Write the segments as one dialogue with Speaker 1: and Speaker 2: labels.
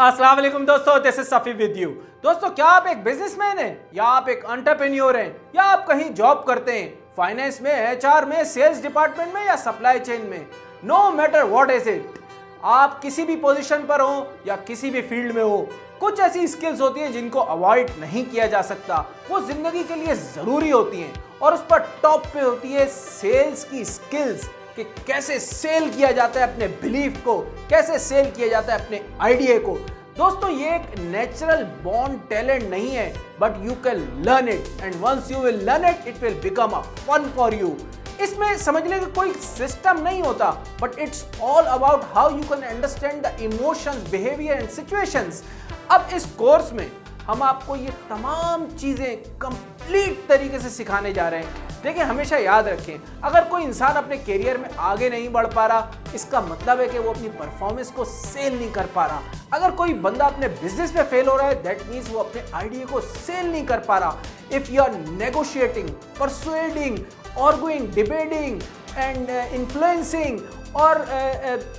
Speaker 1: अस्सलाम वालेकुम दोस्तों, this is Safi with you. दोस्तों, क्या आप एक बिजनेसमैन हैं या आप एक एंटरप्रेन्योर हैं या आप कहीं जॉब करते हैं, फाइनेंस में, एचआर में, सेल्स डिपार्टमेंट में या सप्लाई चेन में, no matter what is it, आप किसी भी पोजीशन पर हो या किसी भी फील्ड में हो, कुछ ऐसी स्किल्स होती हैं जिनको अवॉइड नहीं किया जा सकता। वो जिंदगी के लिए जरूरी होती हैं और उस पर टॉप पे होती है सेल्स की स्किल्स कि कैसे सेल किया जाता है अपने बिलीफ को, कैसे सेल किया जाता है अपने आइडिया को। दोस्तों, ये एक नेचुरल बॉर्न टैलेंट नहीं है, but you can learn it and once you will learn it, it will become a fun for you. इसमें समझने का कोई सिस्टम नहीं होता, but it's all about how you can understand the emotions, behaviour and situations. अब इस course में हम आपको ये तमाम चीजें कंप्लीट तरीके से सिखाने जा रहे हैं। देखिए, हमेशा याद रखें, अगर कोई इंसान अपने करियर में आगे नहीं बढ़ पा रहा, इसका मतलब है कि वो अपनी परफॉर्मेंस को सेल नहीं कर पा रहा। अगर कोई बंदा अपने बिजनेस में फेल हो रहा है, दैट मीन्स वो अपने आइडिया को सेल नहीं कर पा रहा। If you are negotiating, persuading, arguing, debating and influencing और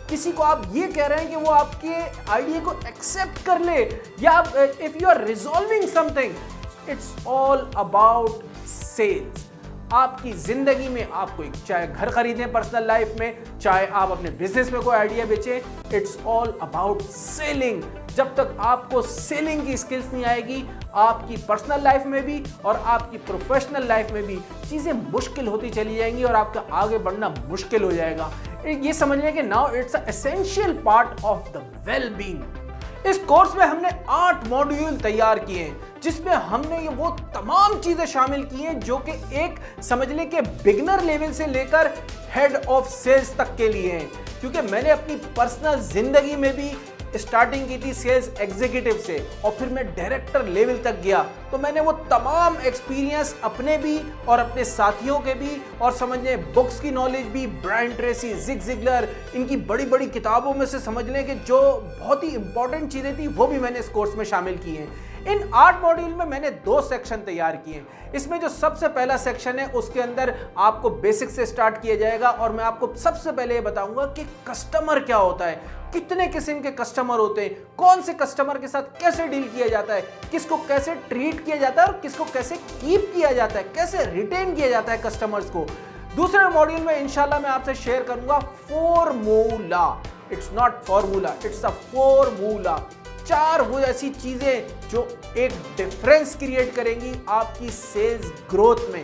Speaker 1: किसी को आप ये कह रहे हैं कि वो आपके आइडिया को एक्सेप्ट कर ले, या if you are resolving something, it's all about sales. आपकी जिंदगी में आप कोई चाहे घर खरीदें पर्सनल लाइफ में, चाहे आप अपने बिजनेस में कोई आइडिया बेचें, इट्स ऑल अबाउट सेलिंग। जब तक आपको सेलिंग की स्किल्स नहीं आएगी, आपकी पर्सनल लाइफ में भी और आपकी प्रोफेशनल लाइफ में भी चीज़ें मुश्किल होती चली जाएंगी और आपका आगे बढ़ना मुश्किल हो जाएगा। ये समझिए कि now it's a essential part of the well being. इस कोर्स में हमने 8 मॉड्यूल तैयार किए हैं, जिसमें हमने ये वो तमाम चीजें शामिल की हैं जो कि एक समझ लें कि बिगिनर लेवल से लेकर हेड ऑफ सेल्स तक के लिए हैं। क्योंकि मैंने अपनी पर्सनल जिंदगी में भी स्टार्टिंग की थी सेल्स एग्जीक्यूटिव से और फिर मैं डायरेक्टर लेवल तक गया, तो मैंने वो तमाम एक्सपीरियंस अपने भी और अपने साथियों के भी और समझ लें बुक्स की नॉलेज भी, ब्रायन ट्रेसी, जिग जिगलर, इनकी बड़ी बड़ी किताबों में से समझ लें कि जो बहुत ही इंपॉर्टेंट चीज़ें थी वो भी मैंने इस कोर्स में शामिल की हैं। इन 8 मॉड्यूल में मैंने 2 सेक्शन तैयार किए हैं। इसमें जो सबसे पहला सेक्शन है उसके अंदर आपको बेसिक से स्टार्ट किया जाएगा और मैं आपको सबसे पहले ये बताऊंगा कि कस्टमर क्या होता है, कितने किस्म के कस्टमर होते हैं, कौन से कस्टमर के साथ कैसे डील किया जाता है, किसको कैसे ट्रीट किया जाता है और किसको कैसे कीप किया जाता है, कैसे रिटेन किया जाता है कस्टमर्स को। दूसरे मॉड्यूल में इंशाल्लाह मैं आपसे शेयर करूंगा formula. It's not formula, it's a formula. 4 वो ऐसी चीजें जो एक डिफरेंस क्रिएट करेंगी आपकी सेल्स ग्रोथ में।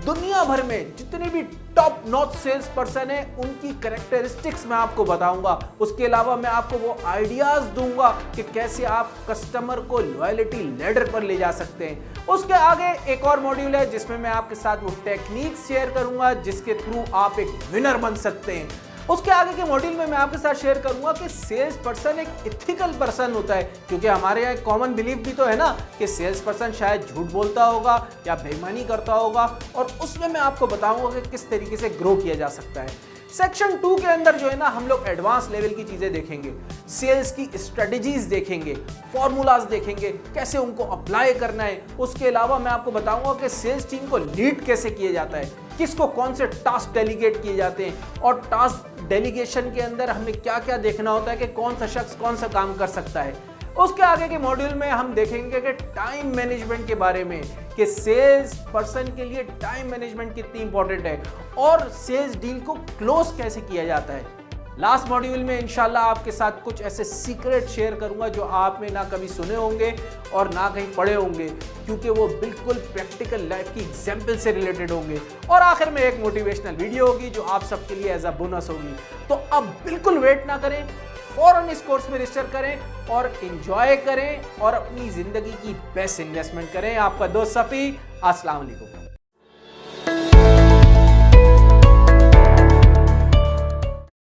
Speaker 1: दुनिया भर में जितने भी टॉप नॉच सेल्स पर्सन है उनकी कैरेक्टरिस्टिक्स मैं आपको बताऊंगा। उसके अलावा मैं आपको वो आइडियाज दूंगा कि कैसे आप कस्टमर को लॉयल्टी लैडर पर ले जा सकते हैं। उसके आगे एक और मॉड्यूल है जिसमें मैं आपके साथ वो टेक्निक्स शेयर करूंगा जिसके थ्रू आप एक विनर बन सकते हैं। उसके आगे के मॉड्यूल में मैं आपके साथ शेयर करूंगा कि सेल्स पर्सन एक इथिकल पर्सन होता है, क्योंकि हमारे यहाँ एक कॉमन बिलीफ भी तो है ना कि सेल्स पर्सन शायद झूठ बोलता होगा या बेईमानी करता होगा, और उसमें मैं आपको बताऊंगा कि किस तरीके से ग्रो किया जा सकता है। सेक्शन 2 के अंदर जो है ना, हम लोग एडवांस लेवल की चीजें देखेंगे, सेल्स की स्ट्रेटजीज देखेंगे, फॉर्मूलाज देखेंगे, कैसे उनको अप्लाई करना है। उसके अलावा मैं आपको बताऊंगा कि सेल्स टीम को लीड कैसे किया जाता है, किसको कौन से टास्क डेलीगेट किए जाते हैं और टास्क डेलीगेशन के अंदर हमें क्या क्या देखना होता है कि कौन सा शख्स कौन सा काम कर सकता है। उसके आगे के मॉड्यूल में हम देखेंगे कि टाइम मैनेजमेंट के बारे में, कि सेल्स पर्सन के लिए टाइम मैनेजमेंट कितनी इंपॉर्टेंट है और सेल्स डील को क्लोज कैसे किया जाता है। लास्ट मॉड्यूल में इंशाल्लाह आपके साथ कुछ ऐसे सीक्रेट शेयर करूंगा जो आपने ना कभी सुने होंगे और ना कहीं पढ़े होंगे, क्योंकि वो बिल्कुल प्रैक्टिकल लाइफ की एग्जाम्पल से रिलेटेड होंगे। और आखिर में एक मोटिवेशनल वीडियो होगी जो आप सबके लिए एज अ बोनस होगी। तो अब बिल्कुल वेट ना करें, फौरन इस कोर्स में रजिस्टर करें और एंजॉय करें और अपनी जिंदगी की बेस्ट इन्वेस्टमेंट करें। आपका दोस्त सफ़ी, अस्सलाम वालेकुम।